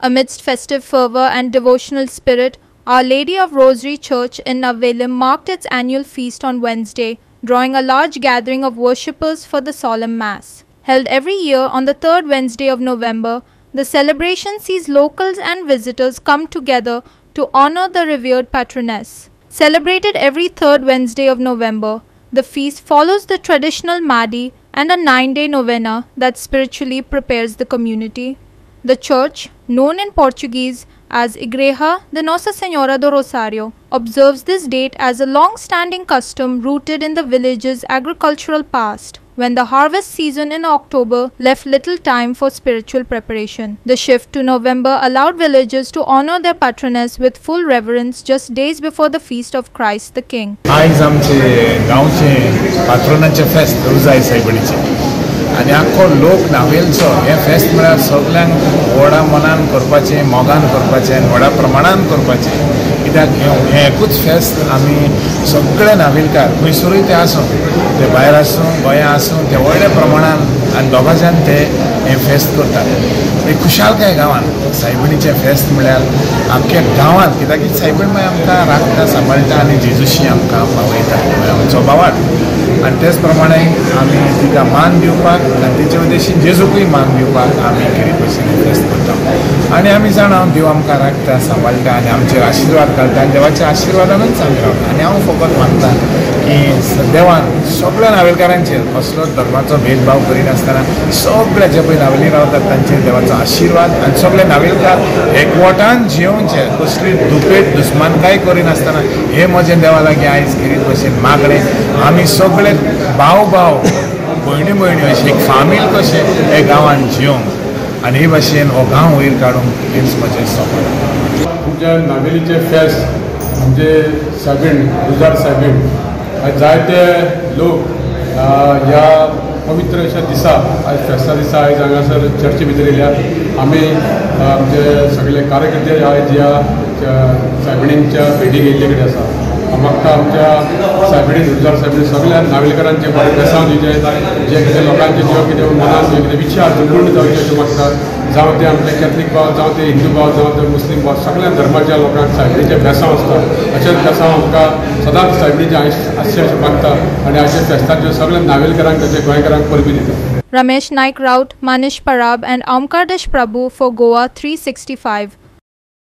Amidst festive fervor and devotional spirit, Our Lady of Rosary Church in Navelim marked its annual feast on Wednesday, drawing a large gathering of worshippers for the solemn Mass. Held every year on the third Wednesday of November, the celebration sees locals and visitors come together to honor the revered patroness. Celebrated every third Wednesday of November, the feast follows the traditional Madi and a 9-day novena that spiritually prepares the community. The church, known in Portuguese as Igreja de Nossa Senhora do Rosário, observes this date as a long-standing custom rooted in the village's agricultural past, when the harvest season in October left little time for spiritual preparation. The shift to November allowed villagers to honor their patroness with full reverence just days before the feast of Christ the King. आज आमचे गांवचे पात्रोनाचे फेस्त उजाय सायबणीचे आनी आख्खो लोक नावेलचो हे फेस्त म्हळ्यार सगळ्यांक व्हडा मनान करपाचें मोगान करपाचें आनी व्हडा प्रमाणान करपाचें कित्याक हें एकूच फेस्त आमी सगळे नावेलकार खंयसरूय ते आसूं ते भायर आसूं गोंया आसूं ते व्हडल्या प्रमाणान आनी दोगांच्यान ते हें फेस्त करतात एक खुशालकाय गांवांत सायबणीचें फेस्त म्हळ्यार आमच्या गांवांत कित्याक की सायबण मागीर आमकां राखता सांबाळटा आनी जेजूशी आमकां पावयता आमचो भावार्थ आनी तेच प्रमाणे आमी तिका मान दिवपाक आनी तेचे उद्देशीन जेजूकूय मान दिवपाक आमी खरी भशेन फेस्त करता आनी आमी जाणा देव आमकां राखता सांबाळटा आनी आमचेर आशिर्वाद घालता आनी देवाच्या आशिर्वादानूच आमी रावता आनी हांव फकत मानता की देवान सगळ्या नावेलकारांचेर कसलोच धर्माचो भेदभाव करिनासतना सगळे जे पळय नावेली रावतात तांचेर देवाचो आशिर्वाद आनी सगळे नावेलकार एकवटान जियोवचे कसली दुपेट दुस्मानकाय करिनासतना हे म्हजें देवा लागीं आयज खरीच भशेन मागणें आमी सगळे भाव भाव भयणी भयणी अशे एक फामील कशे हे गांवांत जियोंक आनी हे भाशेन हो गांव वयर काडूंक हेच म्हजें सपन. आमच्या नावेलीचे फेस्त म्हणजे सायबीण रुजार सायबीण जायते लोक ह्या पवित्र अशा दिसा आज फेस्ता दिसा आयज हांगासर चर्ची भितर येयल्या आमी आमचे सगळे कार्यकर्ते आयज ह्या सायबिणींच्या भेटीक येयल्ले कडेन आसा. म्हाका आमच्या सायबिणीन रुजार सायबिणीन सगळ्या नावेलकारांचे बरें बेसांव दिवचे जे कितें लोकांचे ज्यो कितें मनान जे कितें विचार ते पूर्ण जावचे अशें मागता जावं ते आमचे कॅथलीक भाव जावं ते हिंदू भाव जावं ते मुस्लीम भाव सगळ्या धर्माच्या लोकांक सायबिणीचे बेसांव आसता अशेंच बेसांव आमकां सदांच सायबिणीचे आसचे अशें मागता आनी अशे फेस्ताच्यो सगळ्या नावेलकारांक तशें गोंयकारांक परबी दिता. Ramesh Naik Raut, Manish Parab and Omkar Dash Prabhu for Goa 365.